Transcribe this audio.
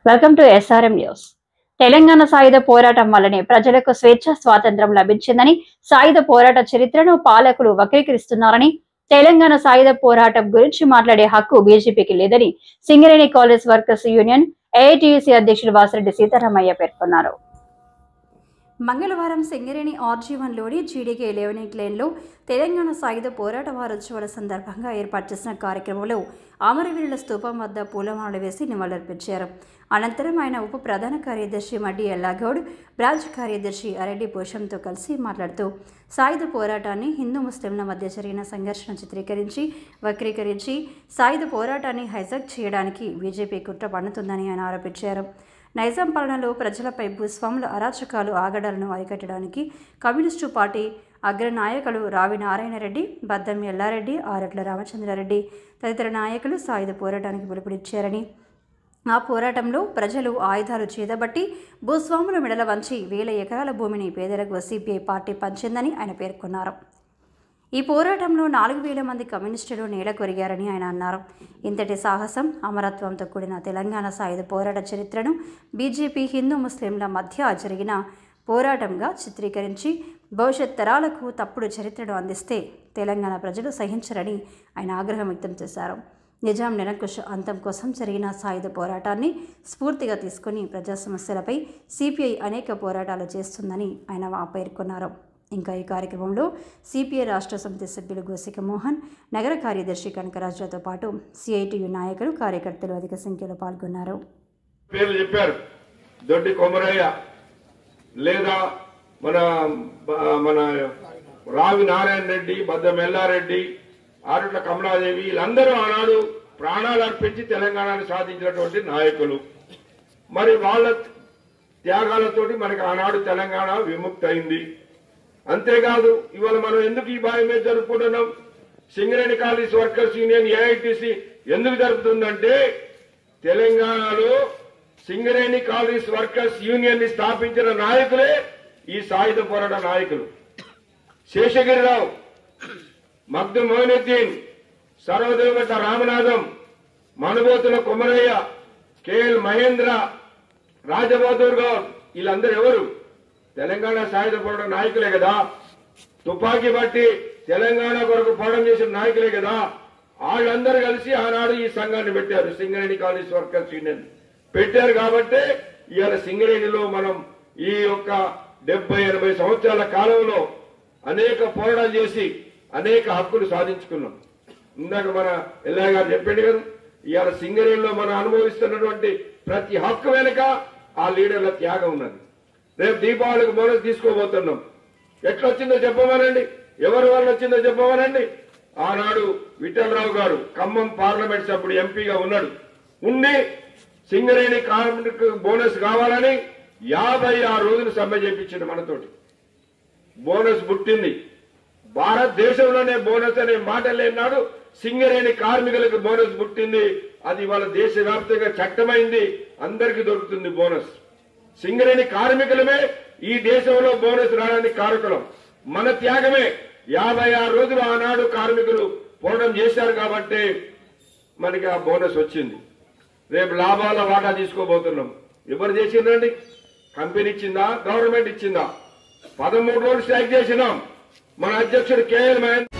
Welcome to SRM news. Telangana సాయుధ పోరాటం వల్లనే ప్రజలకు స్వేచ్ఛ స్వాతంత్రం లభించిందని, సాయుధ పోరాట చరిత్రను పాలకులు వక్రీకరిస్తున్నారని, తెలంగాణ సాయుధ పోరాటం గురించి మాట్లాడే హక్కు బీజేపీకి లేదని Singareni college workers union AITUC అధ్యక్షుడు వాసిరెడ్డి సీతారామయ్య పేర్కొన్నారు. మంగళవారం సింగరేణి ఆర్జీవన్లోని జీడీకే 11 లేన్లో తెలంగాణ సాయుధ పోరాట వారోత్సవాల సందర్భంగా ఏర్పాటు చేసిన కార్యక్రమంలో అమరవీరుల స్తూపం వద్ద పూలమాలలు వేసి నివాళులర్పించారు. అనంతరం ఆయన ఉప ప్రధాన కార్యదర్శి మడ్డి ఎల్లాగౌడ్, బ్రాంచ్ కార్యదర్శి అరెడ్డి పోషంతో కలిసి మాట్లాడుతూ సాయుధ పోరాటాన్ని హిందూ ముస్లింల మధ్య జరిగిన సంఘర్షణ చిత్రీకరించి వక్రీకరించి సాయుధ పోరాటాన్ని హైజాక్ చేయడానికి బీజేపీ కుట్ర పన్నుతుందని ఆయన ఆరోపించారు. నైజాం పాలనలో ప్రజలపై భూస్వాముల అరాచకాలు ఆగడాలను అరికట్టడానికి కమ్యూనిస్టు పార్టీ అగ్రనాయకులు రావి నారాయణరెడ్డి, బద్దం ఎల్లారెడ్డి, ఆరట్ల రామచంద్రారెడ్డి తదితర నాయకులు సాయుధ పోరాటానికి పిలుపునిచ్చారని, ఆ పోరాటంలో ప్రజలు ఆయుధాలు చేతబట్టి భూస్వాముల మెడల వంచి 1000 ఎకరాల భూమిని పేదలకు సిపిఐ పార్టీ పంచిందని ఆయన పేర్కొన్నారు. ఈ పోరాటంలో 4000 మంది కమ్యూనిస్టులు నేల కొరిగారని ఆయన అన్నారు. ఇంతటి సాహసం, అమరత్వంతో కూడిన తెలంగాణ సాయుధ పోరాట చరిత్రను బీజేపీ హిందూ ముస్లింల మధ్య జరిగిన పోరాటంగా చిత్రీకరించి భవిష్యత్ తరాలకు తప్పుడు చరిత్రను అందిస్తే తెలంగాణ ప్రజలు సహించరని ఆయన ఆగ్రహం వ్యక్తం చేశారు. నిజాం నిరంకుశ అంతం కోసం జరిగిన సాయుధ పోరాటాన్ని స్ఫూర్తిగా తీసుకుని ప్రజా సమస్యలపై సిపిఐ అనేక పోరాటాలు చేస్తుందని ఆయన పేర్కొన్నారు. ఇంకా ఈ కార్యక్రమంలో సిపిఐ రాష్ట్ర సమితి సభ్యులు గోసిక మోహన్, నగర కార్యదర్శి కనకరాజులతో పాటు సిఐటియు నాయకులు, కార్యకర్తలు అధిక సంఖ్యలో పాల్గొన్నారు. పేర్లు చెప్పారు. దొడ్డి కొమరయ్య లేదా మన మన రావి నారాయణ రెడ్డి, బద్దం ఎల్లారెడ్డి, ఆరుట్ల కమలాదేవి వీళ్ళందరూ ఆనాడు ప్రాణాలు అర్పించి తెలంగాణను సాధించినటువంటి నాయకులు. మరి వాళ్ళ త్యాగాలతోటి మనకి ఆనాడు తెలంగాణ విముక్తి అయింది. అంతేకాదు, ఇవాళ మనం ఎందుకు ఈ బాయి మీద జరుపుకుంటున్నాం? Singareni college workers union AITC ఎందుకు జరుపుతుందంటే, తెలంగాణలో సింగరేణి కాలేజ్ వర్కర్స్ యూనియన్ ని స్థాపించిన నాయకులే ఈ సాయుధ పోరాట నాయకులు. శేషగిరిరావు, మగ్దు మోయినుద్దీన్, సర్వదేవగడ్డ రామనాథం, మనుబోతుల కొమరయ్య, కేఎల్ మహేంద్ర, రాజబహదూర్ గౌడ్ వీళ్ళందరూ ఎవరు? తెలంగాణ సాయుధ పోరాట నాయకులే కదా. తుపాకీ బట్టి తెలంగాణ కొరకు పోరాటం చేసిన నాయకులే కదా. వాళ్ళందరూ కలిసి ఆనాడు ఈ సంఘాన్ని పెట్టారు. సింగరేణి కాలేజ్ వర్కర్స్ యూనియన్ పెట్టారు. కాబట్టి ఇవాళ సింగరేణిలో మనం ఈ యొక్క 70-80 సంవత్సరాల కాలంలో అనేక పోరాటాలు చేసి అనేక హక్కులు సాధించుకున్నాం. ఇందాక మన ఎల్లా గారు చెప్పాడు కదా, ఇవాళ సింగరేణిలో మనం అనుభవిస్తున్నటువంటి ప్రతి హక్కు వెనుక ఆ లీడర్ల త్యాగం ఉన్నది. రేపు దీపావళికి బోనస్ తీసుకోబోతున్నాం. ఎట్లొచ్చిందో చెప్పమనండి, ఎవరి వల్ల వచ్చిందో చెప్పమనండి. ఆనాడు విఠలరావు గారు ఖమ్మం పార్లమెంట్ సభ్యుడు ఎంపీగా ఉన్నాడు. ఉండి సింగరేణి కార్మికు బోనస్ కావాలని 56 రోజులు సమ్మె చేయించింది మనతోటి. బోనస్ పుట్టింది. భారతదేశంలోనే బోనస్ అనే మాట లేనాడు సింగరేణి కార్మికులకు బోనస్ పుట్టింది. అది వాళ్ళ దేశవ్యాప్తంగా చట్టమైంది. అందరికీ దొరుకుతుంది బోనస్. సింగరేణి కార్మికులమే ఈ దేశంలో బోనస్ రావడానికి కారకులం. మన త్యాగమే. 56 రోజులు ఆనాడు కార్మికులు పోరాటం చేశారు కాబట్టి మనకి ఆ బోనస్ వచ్చింది. రేపు లాభాల వాటా తీసుకోబోతున్నాం. ఎవరు చేసిందండి? కంపెనీ ఇచ్చిందా? గవర్నమెంట్ ఇచ్చిందా? 13 రోజులు స్ట్రైక్ చేసినాం. మన అధ్యక్షుడు కేఎల్ మహేంద్ర